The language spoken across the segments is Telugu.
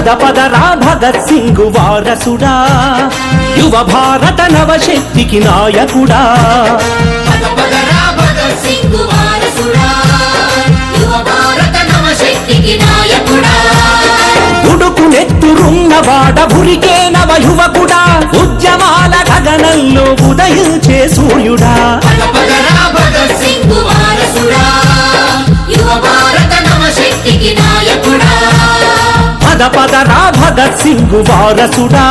పద పదరా భగత్ సింగ్ వారసుడా యువ భారత నవశక్తికి నాయకుడా పద పదరా భగత్ సింగ్ వారసుడా యువ భారత నవశక్తికి నాయకుడా ఉడుకు నెత్తురున్నవాడ ఉరికే నవ యువకుడా ఉద్యమాల గగనంలో ఉదయించే సూర్యుడా పద పదరా భగత్ సింగ్ వారసుడా యువ భారత నవశక్తికి నాయకుడా పద పదరా భగత్ సింగ్ వారసుడా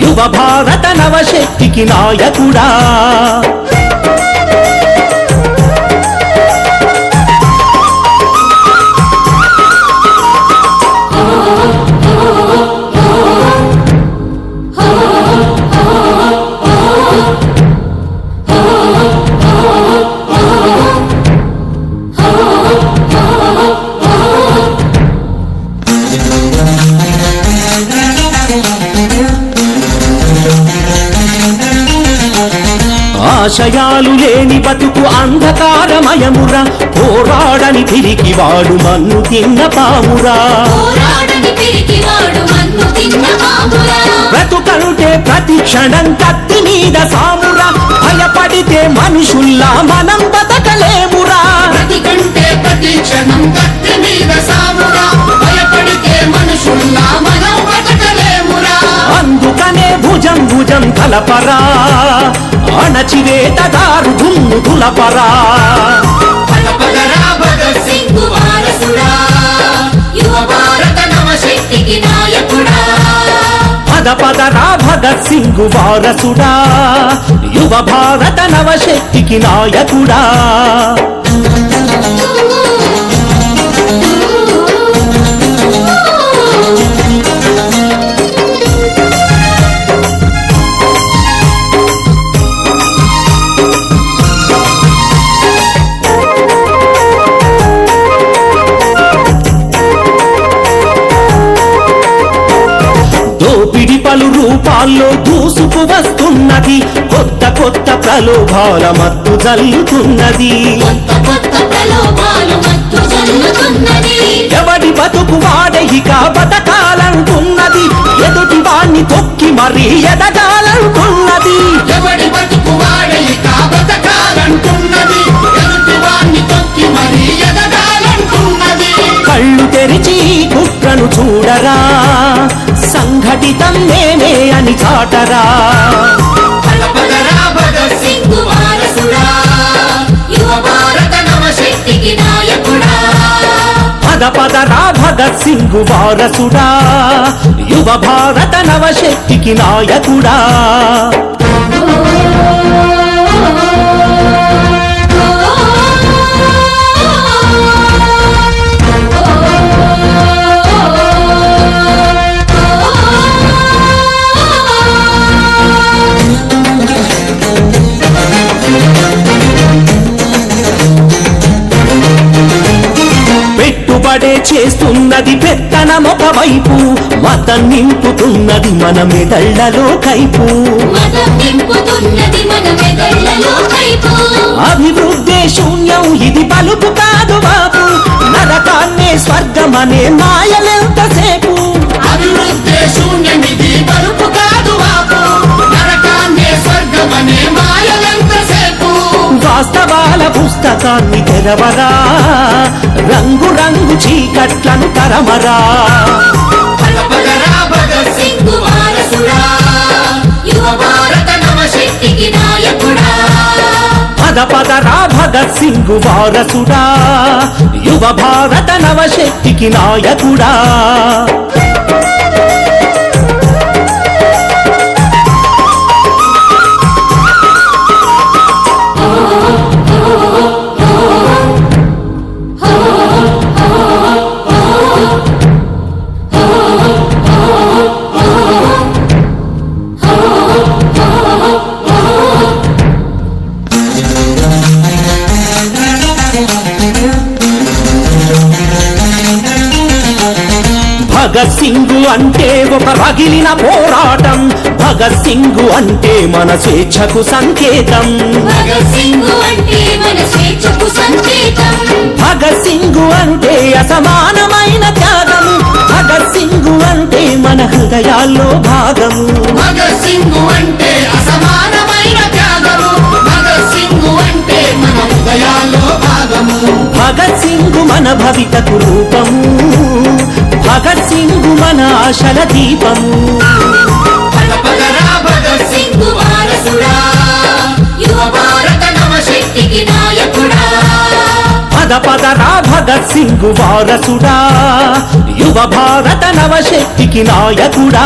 యువ భారత నవశక్తికి నాయకుడా ఆశయాలు లేని బతుకు అంధకారమయమురా పోరాడని పిరికివాడు మన్ను తిన్న పామురా బ్రతుకంటే ప్రతి క్షణం కత్తి మీద సామురా భయపడితే మనుషుల్లా మనం బతకలేమురా బ్రతికంటే ప్రతి క్షణం కత్తి మీద సామురా భయపడితే మనుషుల్లా మనం బతకలేమురా అందుకనే భుజం భుజం కలపరా అణచివేతదారు దున్ను దులపరా పద పదరా భగత్ సింగ్ వారసుడా యువ భారత నవశక్తికి నాయకుడా పద పదరా భగత్ సింగ్ వారసుడా యువ భారత నవశక్తికి నాయకుడా దోపిడి పలు రూపాల్లో దూసుకు వస్తున్నది కొత్త కొత్త ప్రలోభాల మత్తు జల్లుతున్నది ఎవడి బతుకు వాడే ఇక బతకాలంటున్నది ఎదుటి వాణ్ణి తొక్కి మరీ ఎదగాలంటున్నది ఎవడి బతుకు వాడే ఇక బతకాలంటున్నది ఎదుటి వాణ్ణి తొక్కి మరీ ఎదగాలంటున్నది కళ్ళు తెరిచి కుట్రను చూడరా సంఘటితం నేనే అని చాటరా పద పదరా భగత్ సింగ్ వారసుడా యువ భారత నవశక్తికి నాయకుడా పద పదరా భగత్ సింగ్ వారసుడా యువ భారత నవశక్తికి నాయకుడా పెట్టుబడే చేస్తున్నది పెత్తనమొక వైపు మతం నింపుతున్నది మన మెదళ్లలో కైపు అభివృద్ధి శూన్యం ఇది పలుపు కాదు బాబు నరకాన్నే స్వర్గమనే మాయలెంతసేపు అభివృద్ధి శూన్యం ఇది పలుపు కాదు బాబు నరకాన్నే స్వర్గమనే మాయలెంతసేపు వాస్తవాల పుస్తకాన్ని తెరవరా రంగు రంగు చీకట్లను తరమరా పద పదరా భగత్ సింగ్ వారసుడా యువ భారత నవశక్తికి నాయకుడా పద పదరా భగత్ సింగ్ వారసుడా యువ భారత నవశక్తికి నాయకుడా భగత్ సింగ్ అంటే ఒక రగిలిన పోరాటం భగత్ సింగ్ అంటే మన స్వేచ్ఛకు సంకేతం భగత్ సింగ్ అంటే మన స్వేచ్ఛకు సంకేతం భగత్ సింగ్ అంటే అసమానమైన త్యాగం భగత్ సింగ్ హృదయాల్లో భాగము భగత్ సింగ్ అంటే అసమానమైన త్యాగము భగత్ సింగ్ అంటే మన హృదయాల్లో భాగము భగత్ సింగ్ మన భవితకు రూపము భగత్ సింగ్ మన ఆశల దీపము పద పదరా భగత్ సింగ్ వారసుడా యువ భారత నవశక్తికి నాయకుడా పద పదరా భగత్ సింగ్ వారసుడా యువ భారత నవశక్తికి నాయకుడా